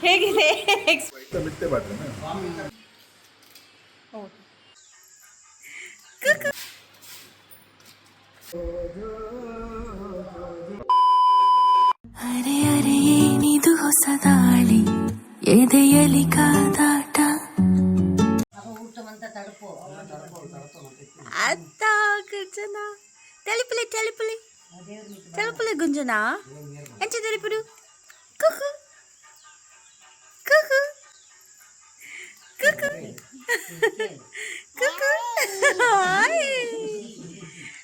ಹೇಗಿದೆ? ಮಿಟ್ಟೆ ಬಾಟ್ಲಿ ಅರೆ ಅರೆ ಏನಿದು ಹೊಸ ದಾಳಿ ಎದೆಯಲಿ ಕಾದಾಟ ಅತ್ತ ಗುಂಜನ ತಲಿಪುಲಿ ತಲಿಪುಲಿ ತಲಿಪುಲಿ ಗುಂಜನ ಎಂಚ ತಲಿಪುಡು ಕುಕು ಕುಕು ಕುಕು ಕುಕು ಹಾಯ್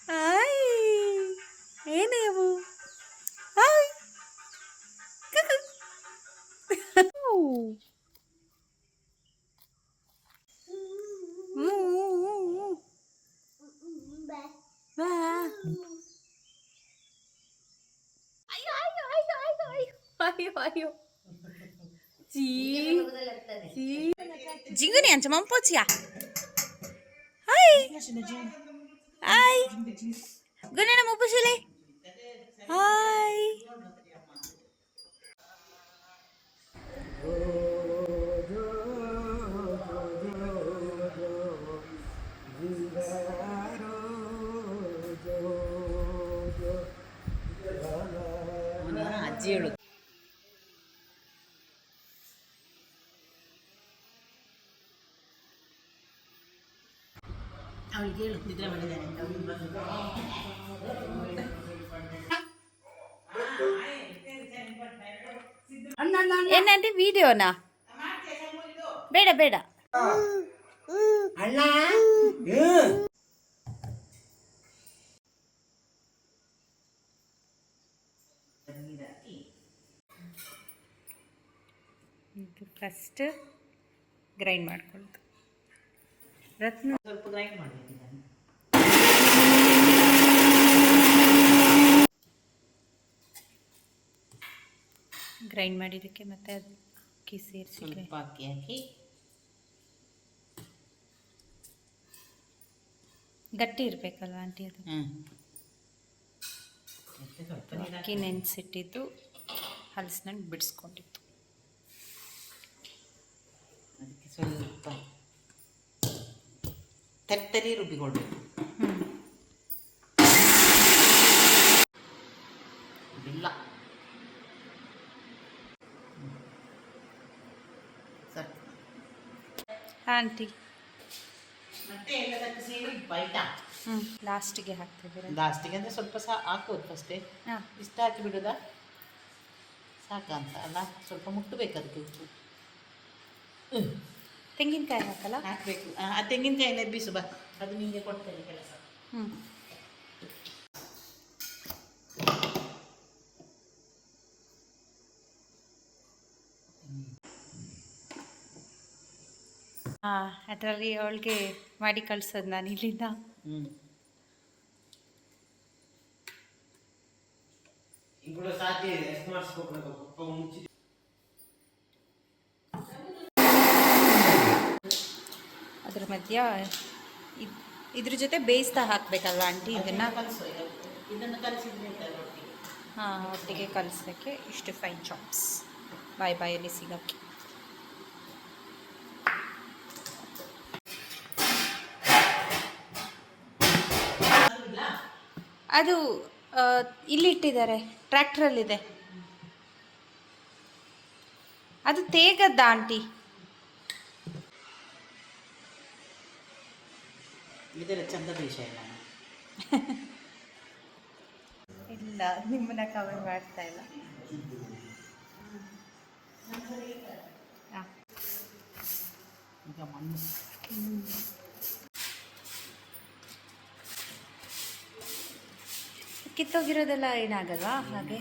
ಹಾಯ್ ಏನೇ ಅವು ಹಾಯ್ ಕುಕು ayo జింగుని అంచ మంపోచియా హాయ్ హాయ్ గునేన ముప్పుసిలే హాయ్ ಅಜ್ಜಿ ಹೇಳು ಅವಳಿಗೆ ಹೇಳು ನಿದ್ರೆ ಮಾಡಿದ್ದೇನೆ ಏನಂటే ವಿಡಿಯೋನಾ ಬೇಡ ಬೇಡ ಅಣ್ಣ ಫಸ್ಟ್ ಗ್ರೈಂಡ್ ಮಾಡ್ಕೊಳ್ಳೋದು ರತ್ನ ಸ್ವಲ್ಪ ಗ್ರೈಂಡ್ ಮಾಡಿದ್ದೀನಿ ಗ್ರೈಂಡ್ ಮಾಡಿದ್ದಕ್ಕೆ ಮತ್ತೆ ಅದು ಅಕ್ಕಿ ಸೇರಿಸಿ ಸ್ವಲ್ಪ ಅಕ್ಕಿ ಹಾಕಿ ಗಟ್ಟಿ ಇರಬೇಕಲ್ವ ಆಂಟಿ ಅದು ಅಕ್ಕಿ ನೆನೆಸಿಟ್ಟಿದ್ದು ಹಲಸಿನಣ್ಣು ಬಿಡಿಸ್ಕೊಂಡಿತ್ತು ಅದಕ್ಕೆ ಸ್ವಲ್ಪ ತಟ್ಟರಿ ರುಬ್ಬಿಕೊಳ್ಬೇಕು ಬೆಲ್ಲ ಆಂಟಿ ಮತ್ತೆ ಎಲ್ಲದಕ್ಕೆ ಸೇರಿ ಬೈಟ ಲಾಸ್ಟಿಗೆ ಹಾಕ್ತಿದ್ದೀರಾ ಲಾಸ್ಟಿಗೆ ಅಂದರೆ ಸ್ವಲ್ಪ ಹಾಕೋದು ಫಸ್ಟೇ ಇಷ್ಟ ಹಾಕಿ ಬಿಡೋದಾ ಸಾಕಂತ ಅಲ್ಲ ಸ್ವಲ್ಪ ಮುಟ್ಟಬೇಕು ಅದಕ್ಕೆ ಉಪ್ಪು ತೆಂಗಿನಕಾಯಿ ಹಾಕಲ್ಲ ಹಾಕಬೇಕು ಆ ತೆಂಗಿನಕಾಯಿನ ಎಬ್ಬಿಸು ಬಾ ಅದು ನಿಮಗೆ ಕೊಡ್ತೇನೆ ಕೆಲಸ ಅದರಲ್ಲಿ ಅವಳಿಗೆ ಮಾಡಿ ಕಳ್ಸೋದು ನಾನು ಇಲ್ಲಿಂದ ಅದ್ರ ಮಧ್ಯ ಇದ್ರ ಜೊತೆ ಬೇಯಿಸ್ತಾ ಹಾಕಬೇಕಲ್ವ ಆಂಟಿ ಇದನ್ನು ಹಾಂ ಒಟ್ಟಿಗೆ ಕಲಿಸೋಕ್ಕೆ ಇಷ್ಟು ಫೈನ್ ಚಾಪ್ಸ್ ಬಾಯಲ್ಲಿ ಸಿಗೋಕ್ಕೆ ಅದು ಇಲ್ಲಿಟ್ಟಿದ್ದಾರೆ ಟ್ರ್ಯಾಕ್ಟ್ರಲ್ಲಿದೆ ಅದು ತೇಗದ್ದ ಆಂಟಿ ಇದರ ಚಂದದ ವಿಷಯ ಇಲ್ಲ ನಿಮ್ಮನ್ನ ಕವರ್ ಮಾಡ್ತಾ ಇಲ್ಲ ಈಗ ಮಣ್ಣು ಕಿತ್ತೋಗಿರೋದೆಲ್ಲ ಏನಾಗಲ್ವಾ ಹಾಗೆ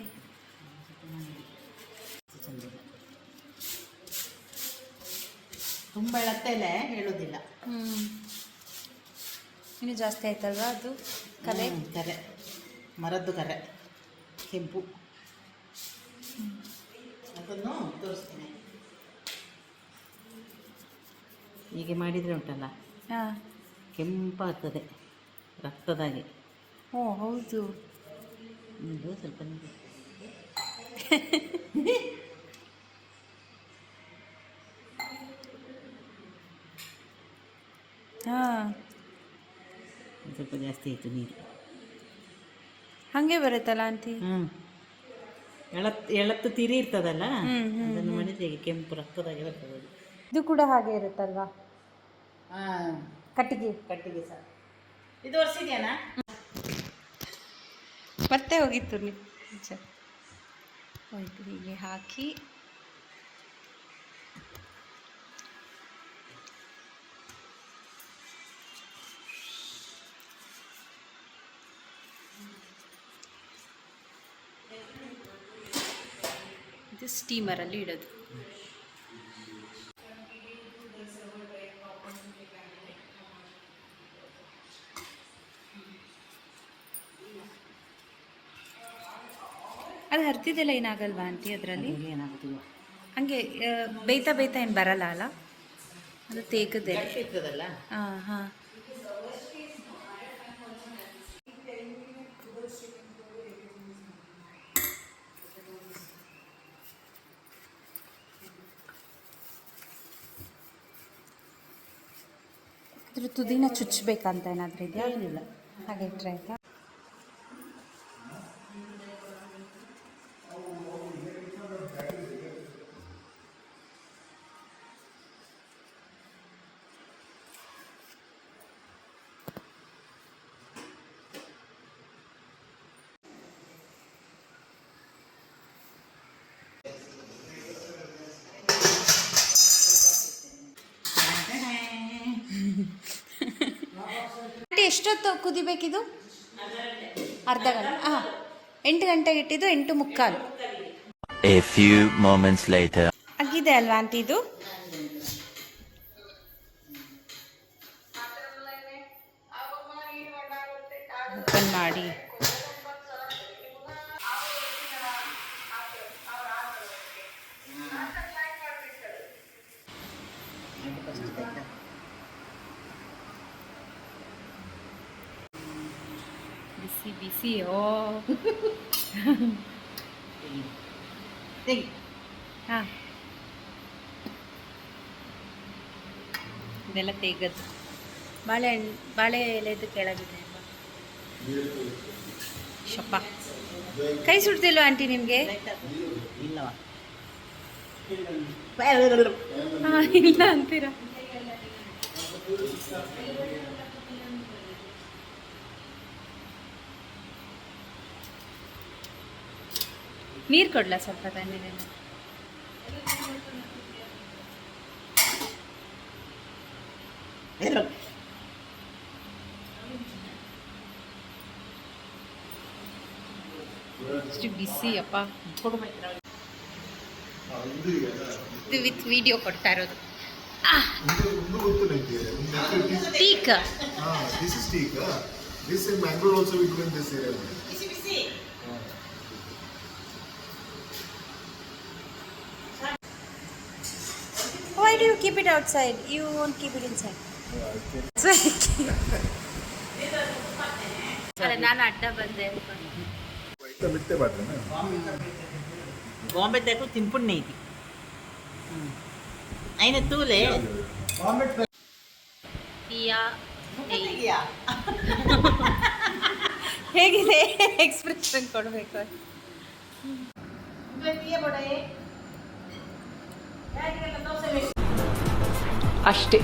ತುಂಬ ಎಳತ್ತೆಲೆ ಹೇಳೋದಿಲ್ಲ ಇನ್ನು ಜಾಸ್ತಿ ಆಯ್ತಲ್ವಾ ಅದು ಕರೆ ಮರದ್ದು ಕರೆ ಕೆಂಪು ಅದನ್ನು ತೋರಿಸ್ತೀನಿ ಹೀಗೆ ಮಾಡಿದರೆ ಉಂಟಲ್ಲ ಕೆಂಪಾಗ್ತದೆ ರಕ್ತದಾಗೆ ಓ ಹೌದು ಇದು ಸ್ವಲ್ಪ ಸ್ವಲ್ಪ ಜಾಸ್ತಿ ಆಯಿತು ನೀರು. ಹಾಗೆ ಬರುತ್ತಲ್ಲ ಆಂಟಿ. ಎಳತ್ತು ತಿರಿ ಇರ್ತದಲ್ಲ, ಅದನ್ನು ಮಾಡಿದ್ರೆ ಈಗ ಕೆಂಪು ರಕ್ತದಾಗೆ ಬರ್ತದೆ ಅದು. ಇದು ಕೂಡ ಹಾಗೆ ಇರುತ್ತಲ್ವಾ? ಕಟ್ಟಿಗೆ ಸಹ ಇದು ಒರೆಸಿದ್ಯಾನಾ? ಮತ್ತೆ ಹೋಗಿತ್ತು ನೀವು ಹೋಯ್ತು. ಹೀಗೆ ಹಾಕಿ ಇದು ಸ್ಟೀಮರಲ್ಲಿ ಇಡೋದು. ಅದು ಹರ್ತಿದ್ದೆಲ್ಲ ಏನಾಗಲ್ವಾ ಆಂಟಿ ಅದರಲ್ಲಿ? ಏನಾಗುತ್ತಿಲ್ಲ, ಹಂಗೆ ಬೇಯ್ತಾ ಏನು ಬರಲ್ಲ ಅಲ್ಲ? ಅದು ತೇಗದೆ ಇರ್ತದಲ್ಲ. ಹಾಂ ಹಾಂ. ಇದ್ರ ತುದಿನ ಚುಚ್ಚಬೇಕಂತ ಏನಾದರೂ ಇದೆಯಾ? ಏನಿಲ್ಲ, ಹಾಗೆ ಇಟ್ಟರೆ ಆಯ್ತಾ? ಎಷ್ಟೊತ್ತು ಕುದಿಬೇಕಿದು? ಅರ್ಧ ಗಂಟೆ. 8 ಗಂಟೆಗೆ ಇಟ್ಟಿದ್ದು 8:45. A few moments later. ಆಗಿದೆ ಅಲ್ವಾ ಆಂಟಿ ಇದು? ಓಪನ್ ಮಾಡಿ ಬಿಸಿ ಬಿಸಿ. ಓ ಹಾಂ, ಇದೆಲ್ಲ ತೆಗೆದು ಬಾಳೆ ಎಲೆದು ಕೆಳಗಿದೆ ಅಲ್ವಾ? ಶಪ್ಪ, ಕೈ ಸುಡ್ತಿಲ್ವ ಆಂಟಿ ನಿಮಗೆ? ಇಲ್ಲವಾ? ಹಾಂ, ಇಲ್ಲ ಅಂತೀರಾ? ನೀರು ಕೊಡ್ಲಾ ಸ್ವಲ್ಪ ತಣ್ಣೀರೇನು? ಅಷ್ಟು ಬಿಸಿ ಅಪ್ಪ. ಇದು ವಿತ್ ವಿಡಿಯೋ ಕೊಡ್ತಾ ಇರೋದು. Teak. This is teak. This in Mangalore also we do in this area. ಬಿಸಿ ಬಿಸಿ. Why do you keep it outside? You won't keep it inside. ನಾನು ಅಡ್ಡ ಬಂದೆ. ಮಿಟ್ಟೆ ಬಾಟ್ರೇನಾ? ಬಾಂಬೆ ತೇಕು ತಿನ್ಪುಣ್ಣೆ ಐತಿ. అయిన ತೂಲೆ ಹೇಗಿದೆ ಎಕ್ಸ್ಪ್ರೆಷನ್ ಕೊಡಬೇಕು? ಅಷ್ಟೇ.